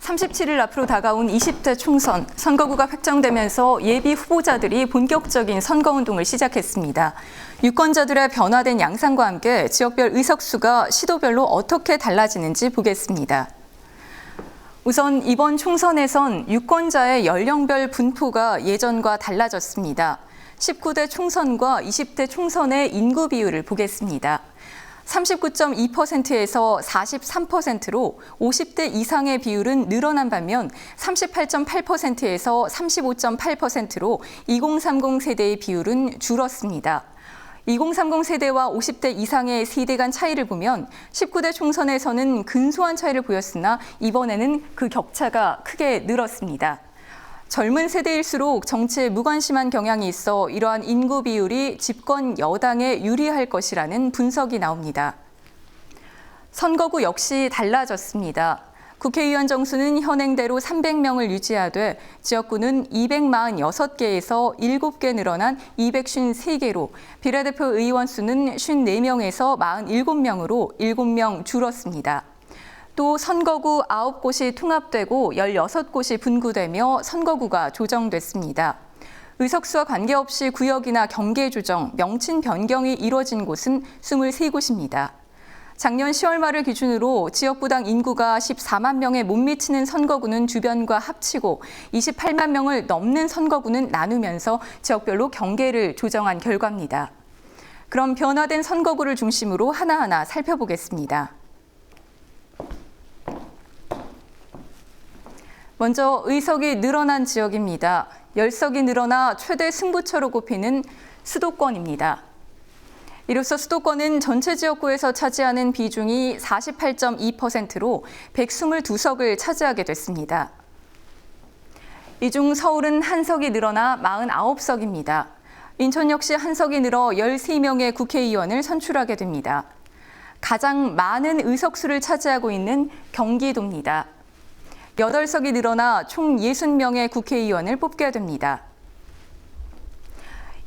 37일 앞으로 다가온 20대 총선, 선거구가 획정되면서 예비 후보자들이 본격적인 선거운동을 시작했습니다. 유권자들의 변화된 양상과 함께 지역별 의석수가 시도별로 어떻게 달라지는지 보겠습니다. 우선 이번 총선에선 유권자의 연령별 분포가 예전과 달라졌습니다. 19대 총선과 20대 총선의 인구 비율을 보겠습니다. 39.2%에서 43%로 50대 이상의 비율은 늘어난 반면 38.8%에서 35.8%로 2030 세대의 비율은 줄었습니다. 2030 세대와 50대 이상의 세대 간 차이를 보면 19대 총선에서는 근소한 차이를 보였으나 이번에는 그 격차가 크게 늘었습니다. 젊은 세대일수록 정치에 무관심한 경향이 있어 이러한 인구 비율이 집권 여당에 유리할 것이라는 분석이 나옵니다. 선거구 역시 달라졌습니다. 국회의원 정수는 현행대로 300명을 유지하되 지역구는 246개에서 7개 늘어난 253개로 비례대표 의원 수는 54명에서 47명으로 7명 줄었습니다. 또 선거구 9곳이 통합되고 16곳이 분구되며 선거구가 조정됐습니다. 의석수와 관계없이 구역이나 경계 조정, 명칭 변경이 이뤄진 곳은 23곳입니다. 작년 10월 말을 기준으로 지역구당 인구가 14만 명에 못 미치는 선거구는 주변과 합치고 28만 명을 넘는 선거구는 나누면서 지역별로 경계를 조정한 결과입니다. 그럼 변화된 선거구를 중심으로 하나하나 살펴보겠습니다. 먼저 의석이 늘어난 지역입니다. 10석이 늘어나 최대 승부처로 꼽히는 수도권입니다. 이로써 수도권은 전체 지역구에서 차지하는 비중이 48.2%로 122석을 차지하게 됐습니다. 이 중 서울은 1석이 늘어나 49석입니다. 인천 역시 1석이 늘어 13명의 국회의원을 선출하게 됩니다. 가장 많은 의석수를 차지하고 있는 경기도입니다. 8석이 늘어나 총 60명의 국회의원을 뽑게 됩니다.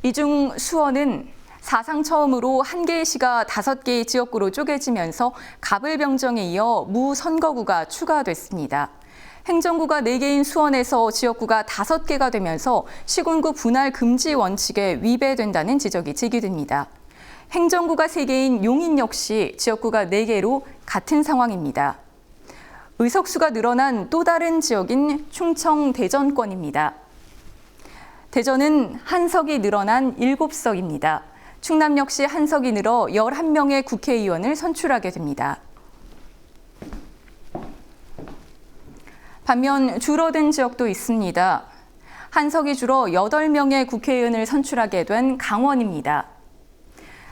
이 중 수원은 사상 처음으로 1개의 시가 5개의 지역구로 쪼개지면서 갑을병정에 이어 무선거구가 추가됐습니다. 행정구가 4개인 수원에서 지역구가 5개가 되면서 시군구 분할 금지 원칙에 위배된다는 지적이 제기됩니다. 행정구가 3개인 용인 역시 지역구가 4개로 같은 상황입니다. 의석수가 늘어난 또 다른 지역인 충청 대전권입니다. 대전은 1석이 늘어난 7석입니다. 충남 역시 1석이 늘어 11명의 국회의원을 선출하게 됩니다. 반면 줄어든 지역도 있습니다. 1석이 줄어 8명의 국회의원을 선출하게 된 강원입니다.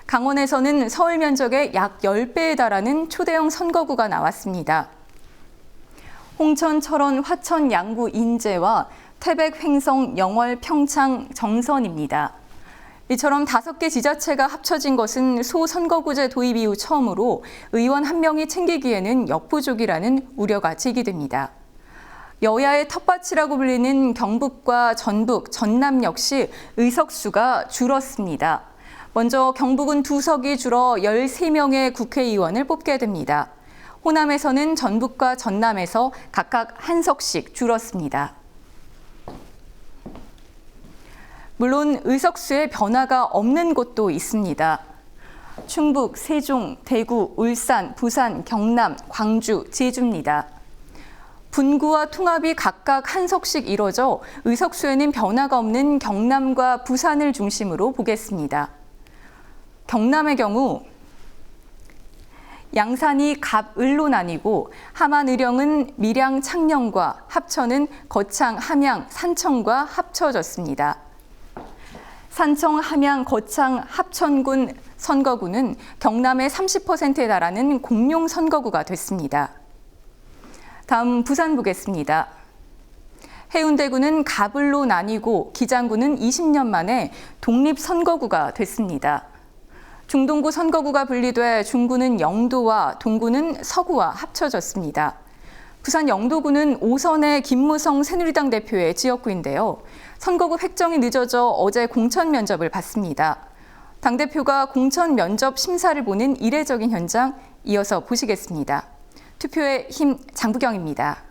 강원에서는 서울 면적의 약 10배에 달하는 초대형 선거구가 나왔습니다. 홍천, 철원, 화천, 양구, 인제와 태백, 횡성, 영월, 평창, 정선입니다. 이처럼 5개 지자체가 합쳐진 것은 소선거구제 도입 이후 처음으로 의원 1명이 챙기기에는 역부족이라는 우려가 제기됩니다. 여야의 텃밭이라고 불리는 경북과 전북, 전남 역시 의석수가 줄었습니다. 먼저 경북은 2석이 줄어 13명의 국회의원을 뽑게 됩니다. 호남에서는 전북과 전남에서 각각 1석씩 줄었습니다. 물론 의석수에 변화가 없는 곳도 있습니다. 충북, 세종, 대구, 울산, 부산, 경남, 광주, 제주입니다. 분구와 통합이 각각 1석씩 이뤄져 의석수에는 변화가 없는 경남과 부산을 중심으로 보겠습니다. 경남의 경우 양산이 갑을로 나뉘고 함안의령은 밀양, 창녕과 합천은 거창, 함양, 산청과 합쳐졌습니다. 산청, 함양, 거창, 합천군 선거구는 경남의 30%에 달하는 공용 선거구가 됐습니다. 다음 부산 보겠습니다. 해운대구는 갑을로 나뉘고 기장구는 20년 만에 독립선거구가 됐습니다. 중동구 선거구가 분리돼 중구는 영도와 동구는 서구와 합쳐졌습니다. 부산 영도구는 5선의 김무성 새누리당 대표의 지역구인데요. 선거구 획정이 늦어져 어제 공천 면접을 받습니다. 당대표가 공천 면접 심사를 보는 이례적인 현장 이어서 보시겠습니다. 투표의 힘 장부경입니다.